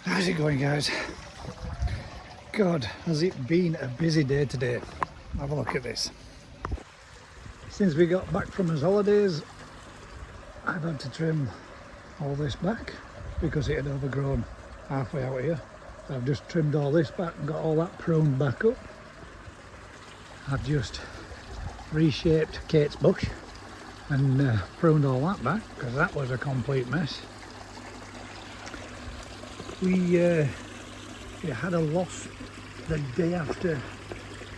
How's it going, guys? God, has it been a busy day today. Have a look at this. Since we got back from his holidays, I've had to trim all this back because it had overgrown halfway out here. So I've just trimmed all this back and got all that pruned back up. I've just reshaped Kate's bush and pruned all that back because that was a complete mess. We had a loss the day after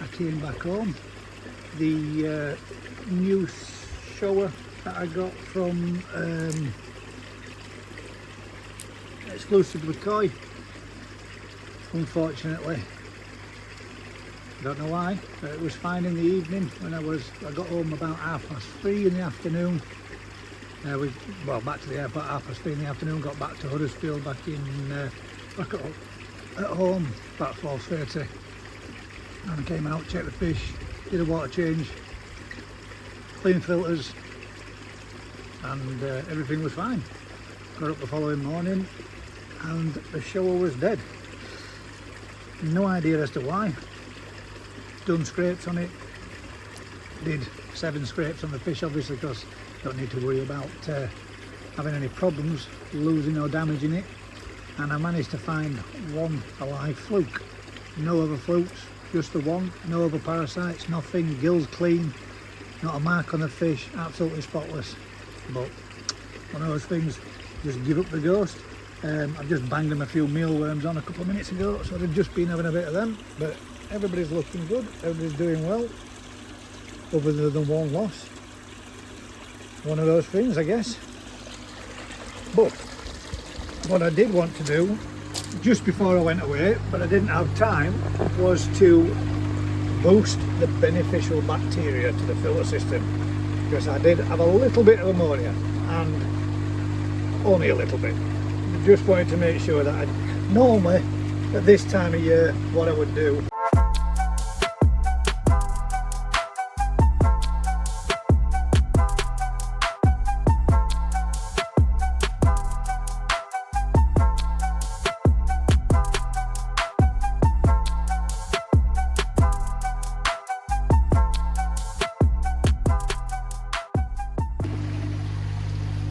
I came back home. The new shower that I got from exclusively koi, unfortunately, don't know why, but it was fine in the evening when I got home about 3:30 in the afternoon. Back to the airport 3:30 in the afternoon, got back to Huddersfield, back at home about 4:30, and I came out, checked the fish, did a water change, cleaned filters, and everything was fine. Got up the following morning and the shower was dead. No idea as to why. Done scrapes on it, did 7 scrapes on the fish obviously, because don't need to worry about having any problems losing or damaging it, and I managed to find one alive fluke. No other flukes, just the one, no other parasites, nothing, gills clean, not a mark on the fish, absolutely spotless. But one of those things, just give up the ghost. I've just banged them a few mealworms on a couple of minutes ago, so they've just been having a bit of them, but everybody's looking good, everybody's doing well, other than one loss. One of those things, I guess. But what I did want to do just before I went away, but I didn't have time, was to boost the beneficial bacteria to the filter system, because I did have a little bit of ammonia, and only a little bit. Just wanted to make sure that normally at this time of year, what I would do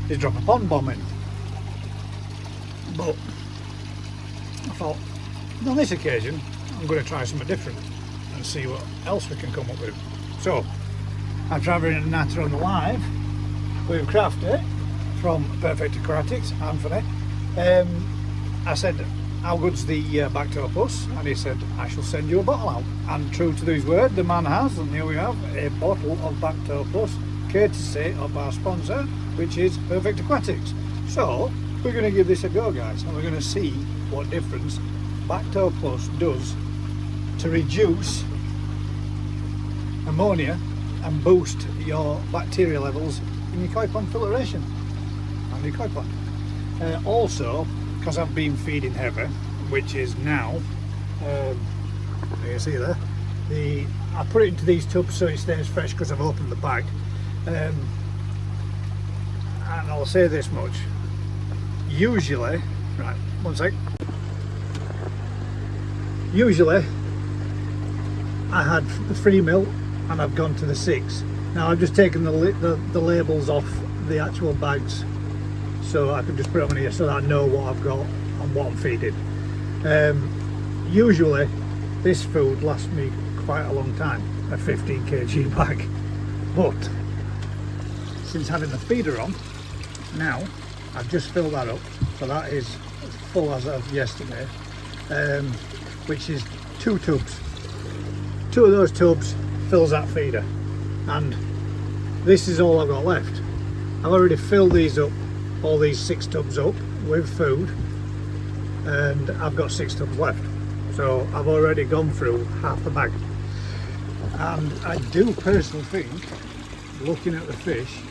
is drop a pond bomb in. But I thought, on this occasion, I'm going to try something different and see what else we can come up with. So, I'm travelling in Natter on the Live with Crafty from Perfect Aquatics, Anthony. I said, how good's the Bactopus? And he said, I shall send you a bottle out. And true to his word, the man has, and here we have a bottle of Bactopus, courtesy of our sponsor, which is Perfect Aquatics. So, we're going to give this a go, guys, and we're going to see what difference Bactopus does to reduce ammonia and boost your bacteria levels in your koi pond filtration and your koi pond. Also, because I've been feeding heavy, which is now, you see there, I put it into these tubs so it stays fresh because I've opened the bag. And I'll say this much, usually, right, one sec, usually I had the 3 mil and I've gone to the 6. Now I've just taken the labels off the actual bags so I can just put them in here so that I know what I've got and what I'm feeding. Usually this food lasts me quite a long time, a 15 kg bag, but since having the feeder on, now I've just filled that up, so that is as full as of yesterday, which is 2 tubs. 2 of those tubs fills that feeder, and this is all I've got left. I've already filled these up, all these 6 tubs up with food, and I've got 6 tubs left, so I've already gone through half the bag. And I do personally think, looking at the fish,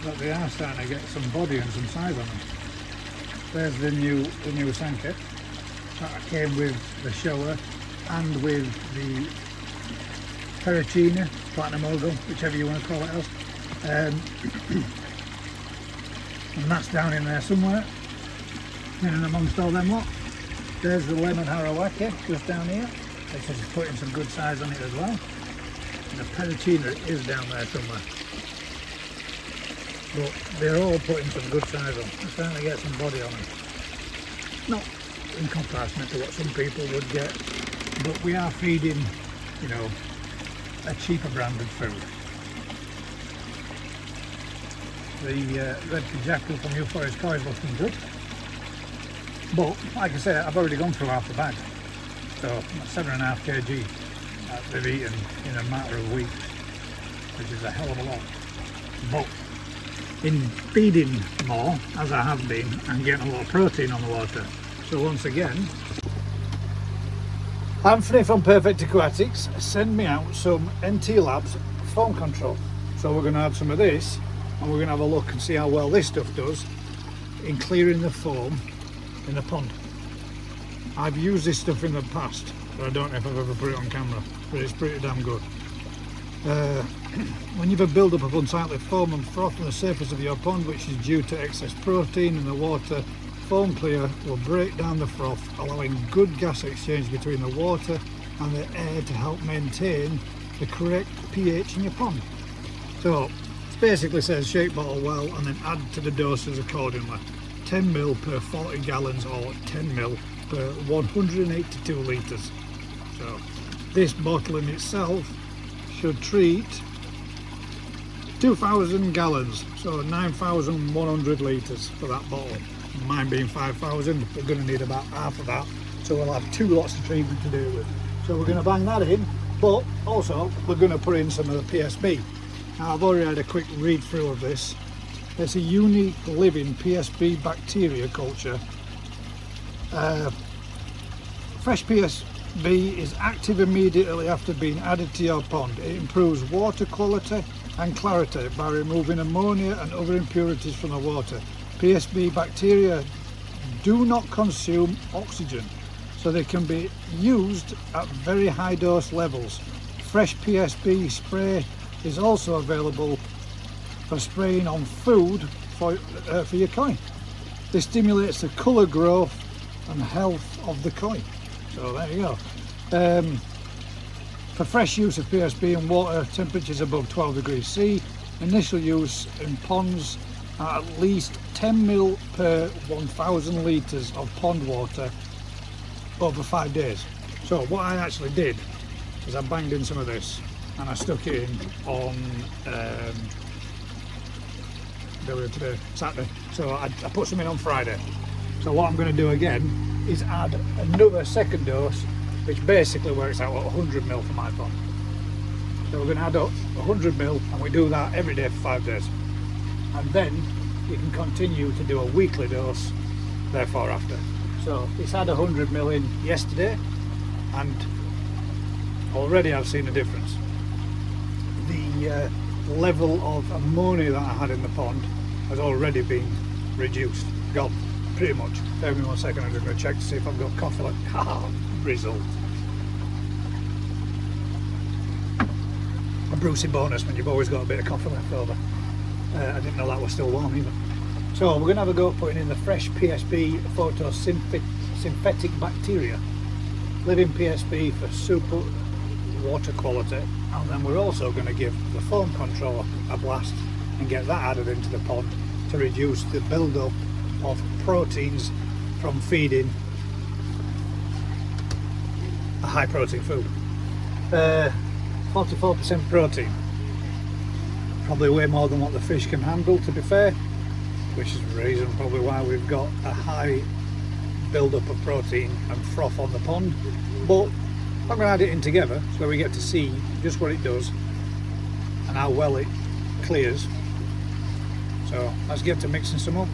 that they are starting to get some body and some size on them. There's the new Sanka that came with the shower and with the Pericina, Platinum Mogul, whichever you want to call it else. And that's down in there somewhere. in and amongst all them lot. There's the lemon harawaki just down here. It's just putting some good size on it as well. And the pericina is down there somewhere. But they're all putting some good size on. They're starting to get some body on them. Not in comparison to what some people would get, but we are feeding, you know, a cheaper branded food. The red-kid jackal from New Forest Koi is looking good. But, like I said, I've already gone through half the bag. So, 7.5 kg that they've eaten in a matter of weeks, which is a hell of a lot. But, in feeding more, as I have been, I'm getting a lot of protein on the water. So once again, Anthony from Perfect Aquatics sent me out some NT Labs foam control. So we're going to have some of this, and we're going to have a look and see how well this stuff does in clearing the foam in the pond. I've used this stuff in the past, but I don't know if I've ever put it on camera, but it's pretty damn good. When you've a build-up of unsightly foam and froth on the surface of your pond, which is due to excess protein in the water, foam clear will break down the froth, allowing good gas exchange between the water and the air to help maintain the correct pH in your pond. So it basically says shake bottle well and then add to the doses accordingly. 10 ml per 40 gallons or 10 ml per 182 litres. So this bottle in itself should treat 2,000 gallons, so 9,100 litres for that bottle. Mine being 5,000, we're going to need about half of that, so we'll have 2 lots of treatment to do with. So we're going to bang that in, but also we're going to put in some of the PSB. Now I've already had a quick read through of this. It's a unique living PSB bacteria culture. Fresh PSB is active immediately after being added to your pond. It improves water quality and clarity by removing ammonia and other impurities from the water. PSB bacteria do not consume oxygen, so they can be used at very high dose levels. Fresh PSB spray is also available for spraying on food for your koi. This stimulates the colour growth and health of the koi. So there you go. For fresh use of PSB in water temperatures above 12 degrees C, initial use in ponds at least 10 ml per 1,000 litres of pond water over 5 days. So what I actually did is I banged in some of this and I stuck it in on today, Saturday. So I put some in on Friday. So what I'm going to do again is add another second dose, which basically works out at 100 ml for my pond. So we're going to add up 100 ml and we do that every day for 5 days. And then you can continue to do a weekly dose therefore after. So it's had 100 ml in yesterday and already I've seen a difference. The level of ammonia that I had in the pond has already been reduced, gone pretty much. Bear with me 1 second, I'm just going to check to see if I've got coffee like result. A Brucey bonus when you've always got a bit of coffee left over. I didn't know that was still warm either. So we're going to have a go at putting in the fresh PSB photosynthetic bacteria, living PSB for super water quality, and then we're also going to give the foam control a blast and get that added into the pond to reduce the build-up of proteins from feeding a high protein food. 44% protein, probably way more than what the fish can handle, to be fair, which is the reason probably why we've got a high build-up of protein and froth on the pond. But I'm going to add it in together so we get to see just what it does and how well it clears. So let's get to mixing some up.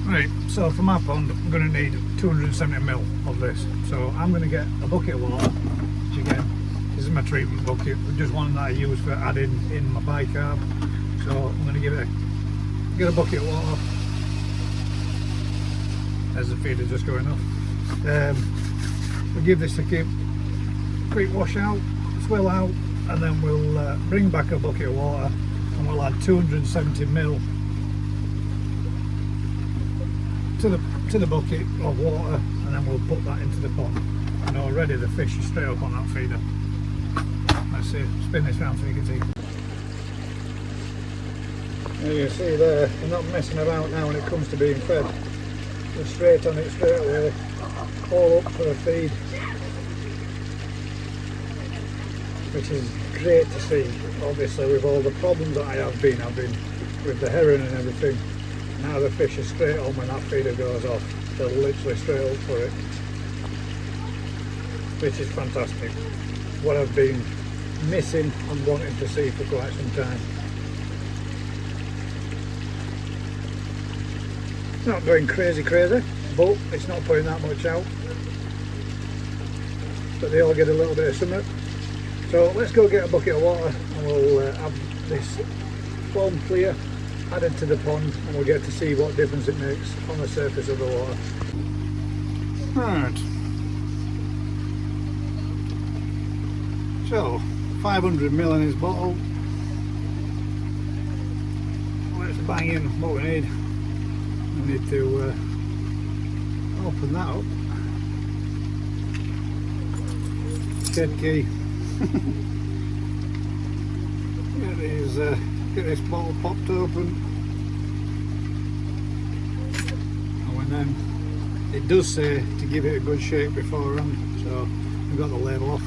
Right, so for my pond I'm going to need 270 ml of this. So I'm going to get a bucket of water, which again, this is my treatment bucket, just one that I use for adding in my bicarb. So I'm going to get a bucket of water. There's the feeder just going off. We'll give this a quick wash out, swill out, and then we'll bring back a bucket of water and we'll add 270 ml to the bucket of water, and then we'll put that into the pond. And already the fish is straight up on that feeder. Let's see, spin this round so you can see. There you see there, they're not messing about now when it comes to being fed. They're straight on it straight away, all up for a feed, which is great to see. Obviously with all the problems that I have been having with the herring and everything, now the fish are straight on when that feeder goes off. They're literally straight up for it, which is fantastic. What I've been missing and wanting to see for quite some time. It's not going crazy, but it's not putting that much out. But they all get a little bit of something. So let's go get a bucket of water and we'll have this foam clear added to the pond, and we'll get to see what difference it makes on the surface of the water. Right. So 500ml in this bottle. Let's bang in what we need. We need to open that up. Shed key. Get this bottle popped open. Oh, and then it does say to give it a good shake beforehand, so we've got the label off.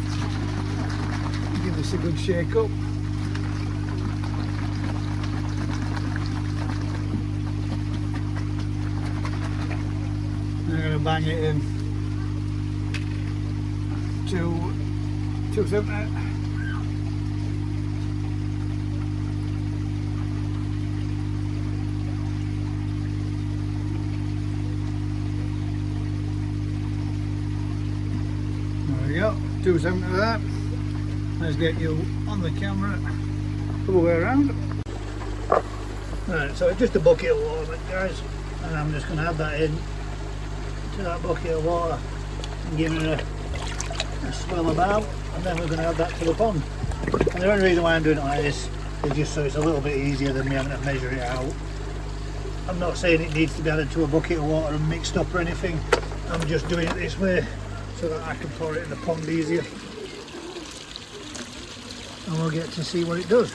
Give this a good shake up. I'm going to bang it in to 270. There we go, 270 of that. Let's get you on the camera, all the way around. Right, so it's just a bucket of water, guys, and I'm just going to add that in to that bucket of water and give it a swell about, and then we're going to add that to the pond. And the only reason why I'm doing it like this is just so it's a little bit easier than me having to measure it out. I'm not saying it needs to be added to a bucket of water and mixed up or anything. I'm just doing it this way so that I can pour it in the pond easier. And we'll get to see what it does.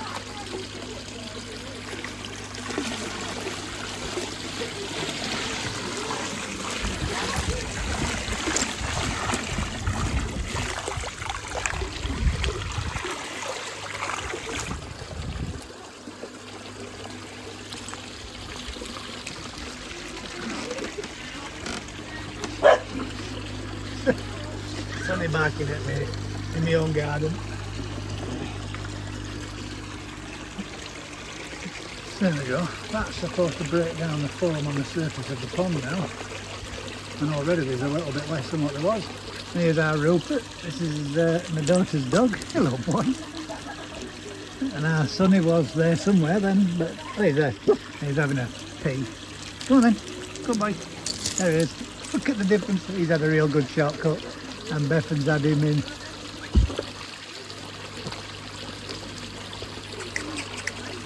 Sunny barking at me in my own garden. There we go. That's supposed to break down the foam on the surface of the pond now. And already there's a little bit less than what there was. Here's our Rupert. This is my daughter's dog. Hello, boy. And our Sonny was there somewhere then, but oh, he's there. He's having a pee. Come on then. Good boy. There he is. Look at the difference. He's had a real good shortcut. And Beffin's had him in.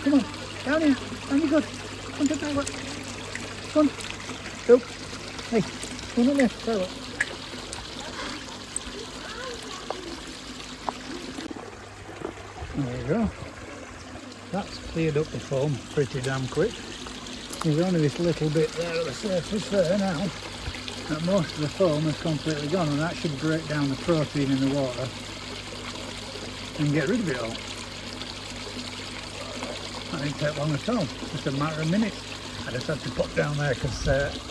Come on. Down here, down you go. Come on, take what? Come on. Go. Hey, come on there, try what? There you go. That's cleared up the foam pretty damn quick. There's only this little bit there at the surface there now. But most of the foam is completely gone, and that should break down the protein in the water and get rid of it all. That didn't take long at all, just a matter of minutes. I just had to pop down there because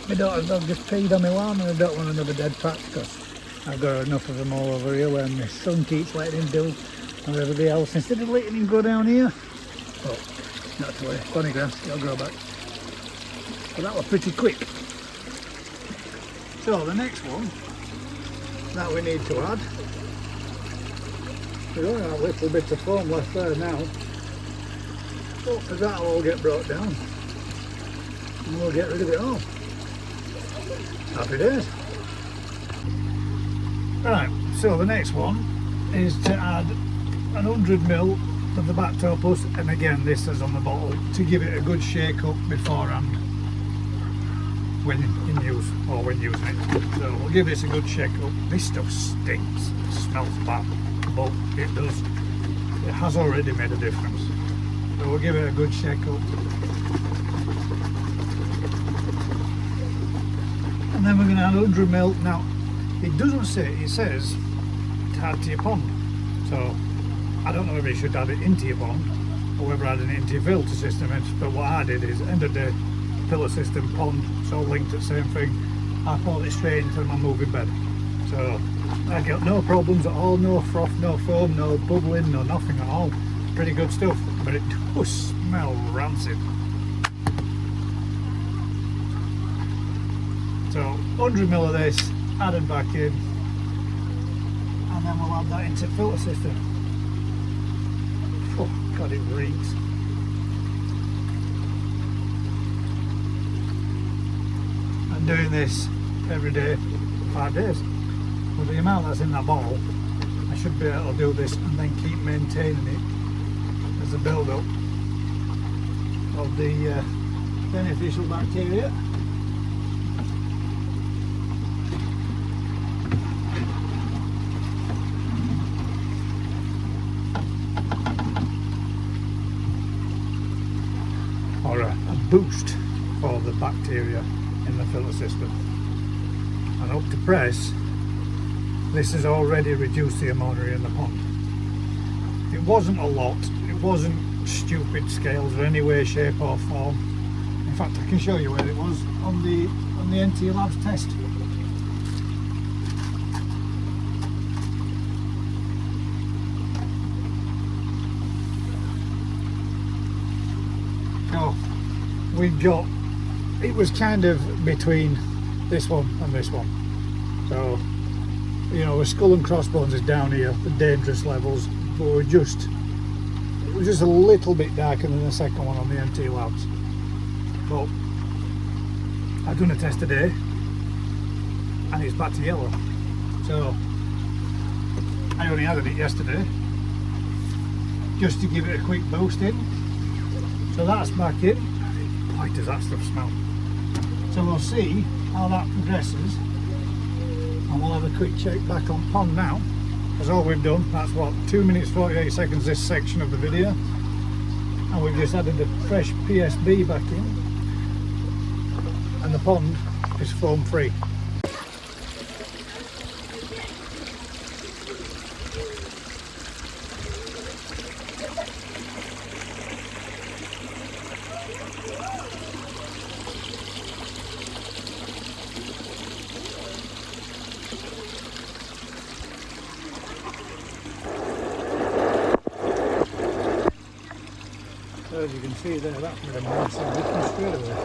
my daughter's dog just peed on my lawn, and I don't want another dead patch because I've got enough of them all over here where my son keeps letting him do and everybody else instead of letting him go down here. But not to worry, bunny grass, it'll grow back. But that was pretty quick. So the next one that we need to add, we've only got a little bit of foam left there now. Hopefully that'll all get brought down and we'll get rid of it all. Happy days. Right, so the next one is to add 100ml of the Bactopus, and again this is on the bottle, to give it a good shake up beforehand. when in use or when using it. So we'll give this a good shake up. This stuff stinks, it smells bad, but it does. It has already made a difference. So we'll give it a good shake up. And then we're going to add 100 ml. Now, it doesn't say, it says to add to your pond. So I don't know whether you should add it into your pond or whether adding it into your filter system. But what I did is, end of the day, filter system, pond, it's all linked to the same thing. I poured it straight into my moving bed. So I got no problems at all, no froth, no foam, no bubbling, no nothing at all. Pretty good stuff, but it does smell rancid. So 100 ml of this added back in, and then we'll add that into the filter system. Oh god, it reeks. I'm doing this every day for 5 days. With the amount that's in that bottle, I should be able to do this and then keep maintaining it as a build up of the beneficial bacteria. Or a boost for the bacteria in the filter system. And up to press, this has already reduced the ammonia in the pond. It wasn't a lot, it wasn't stupid scales or any way, shape or form. In fact, I can show you where it was on the NT Labs test. So we've got, it was kind of between this one and this one. So, you know, the skull and crossbones is down here, the dangerous levels, but it was just a little bit darker than the second one on the NT Labs. But I've done a test today and it's back to yellow. So I only added it yesterday just to give it a quick boost in. So that's back in. Boy, does that stuff smell. So we'll see how that progresses. And we'll have a quick check back on pond now, because all we've done, that's what, 2 minutes 48 seconds this section of the video, and we've just added a fresh PSB back in, and the pond is foam free. As you can see there, that's made a massive difference straight away.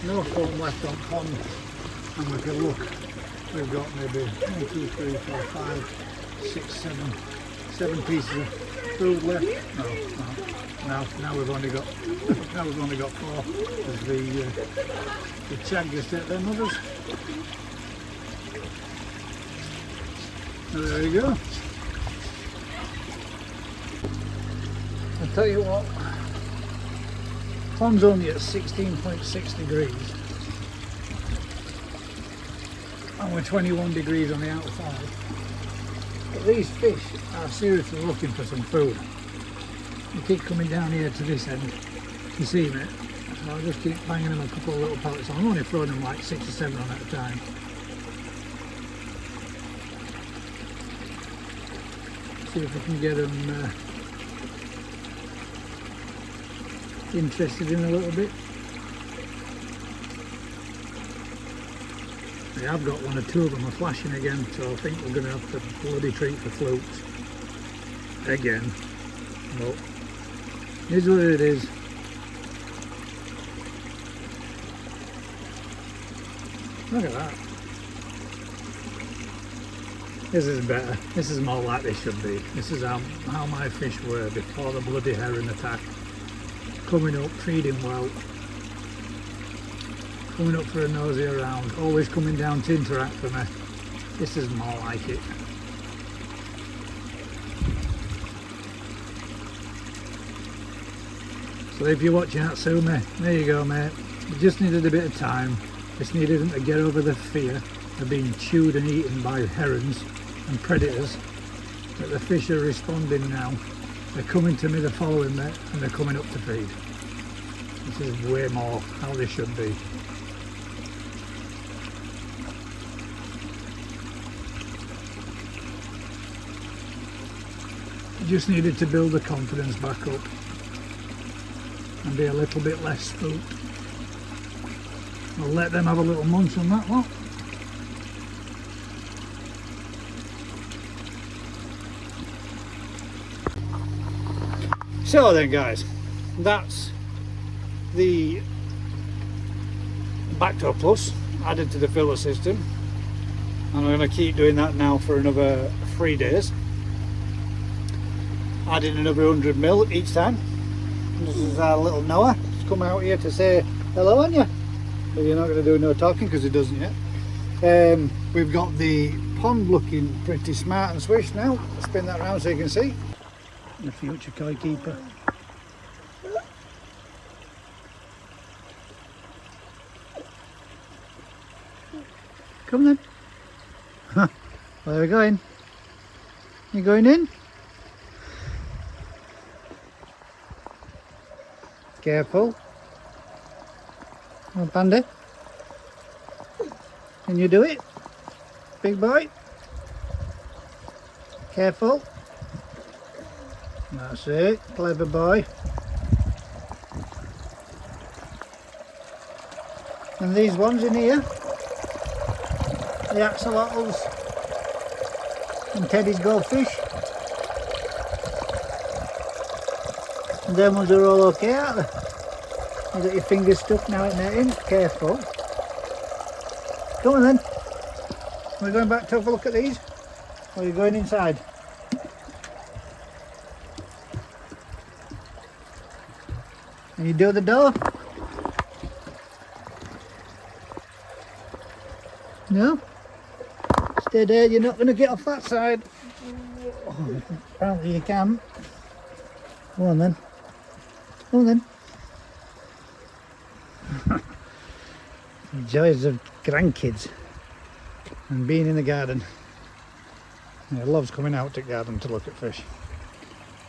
No foam left on pond, and we can look, we've got maybe 1, 2, 3, 4, 5, 6, 7 pieces of food left. Now we've only got 4, as the chag just ate their mothers. So there you go. I'll tell you what, pond's only at 16.6 degrees and we're 21 degrees on the outside, but these fish are seriously looking for some food. They keep coming down here to this end to see me, so I'll just keep banging them a couple of little pellets on. I'm only throwing them like 6 or 7 on at a time. See if we can get them interested in a little bit. Yeah, I've got 1 or 2 of them are flashing again, so I think we're going to have to bloody treat for flukes again. But here's what it is. Look at that. This is better. This is more like they should be. This is how my fish were before the bloody herring attack. Coming up, feeding well, coming up for a nosy around, always coming down to interact with me. This is more like it. So if you're watching Atsumi, there you go mate. It just needed a bit of time. Just needed them to get over the fear of being chewed and eaten by herons and predators. But the fish are responding now. They're coming to me, they're following me, and they're coming up to feed. This is way more how they should be. Just needed to build the confidence back up and be a little bit less spooked. I'll let them have a little munch on that one. So then guys, that's the Backdoor Plus added to the filter system, and I'm going to keep doing that now for another 3 days, adding another 100ml each time. And this is our little Noah. He's come out here to say hello, aren't you? But you're not going to do no talking because he doesn't yet. We've got the pond looking pretty smart and swish now. Spin that around so you can see. The future koi keeper. Come then. Where are we going? You going in? Careful. Oh, Panda. Can you do it? Big boy. Careful. That's it. Clever boy. And these ones in here, the axolotls and Teddy's goldfish. And them ones are all okay, aren't they? You got your fingers stuck now at netting. Careful. Come on then. We're going back to have a look at these? Or are you going inside? Can you do the door? No? Stay there, you're not going to get off that side. Oh, apparently you can. Go on then. Go on then. The joys of grandkids and being in the garden. Yeah, loves coming out to the garden to look at fish.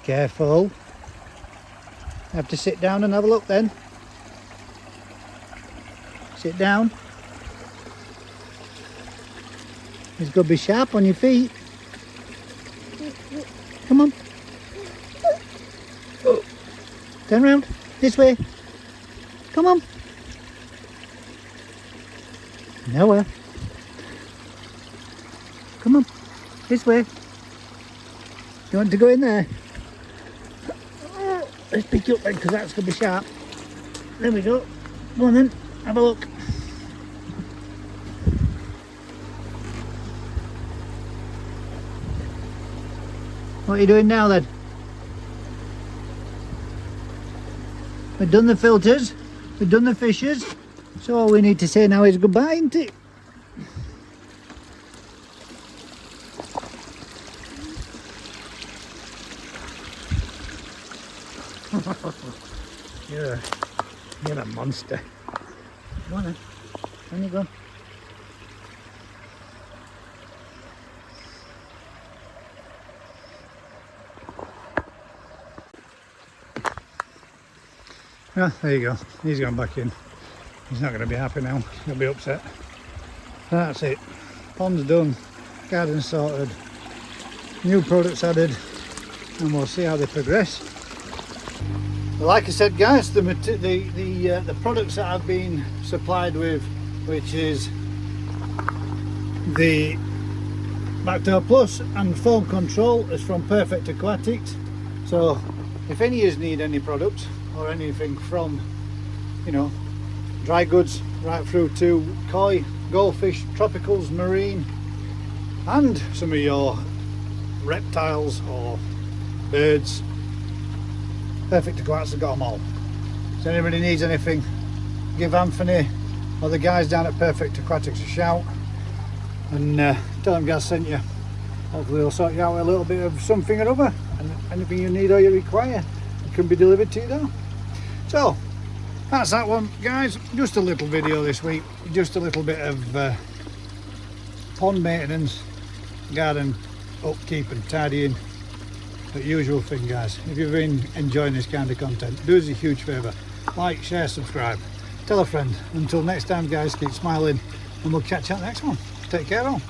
Careful. Have to sit down and have a look then. Sit down. It's got to be sharp on your feet. Come on. Turn around. This way. Come on. Nowhere. Come on. This way. You want to go in there? Let's pick you up then, because that's going to be sharp. There we go. Go on then. Have a look. What are you doing now then? We've done the filters, we've done the fishes, so all we need to say now is goodbye, isn't it? You're a monster. Go on then, on you go. Yeah, there you go. He's gone back in. He's not going to be happy now. He'll be upset. That's it. Pond's done. Garden sorted. New products added. And we'll see how they progress. Well, like I said, guys, the products that I've been supplied with, which is the Backdoor Plus and foam control, is from Perfect Aquatics. So if any of you need any products or anything from, you know, dry goods right through to koi, goldfish, tropicals, marine, and some of your reptiles or birds, Perfect Aquatics have got them all. So anybody needs anything, give Anthony or the guys down at Perfect Aquatics a shout and tell them Gaz sent you. Hopefully they'll sort you out a little bit of something or other, and anything you need or you require, it can be delivered to you now. So that's that one, guys. Just a little video this week, just a little bit of pond maintenance, garden upkeep and tidying, the usual thing, guys. If you've been enjoying this kind of content, do us a huge favour, like, share, subscribe, tell a friend. Until next time, guys, keep smiling and we'll catch you at the next one. Take care all.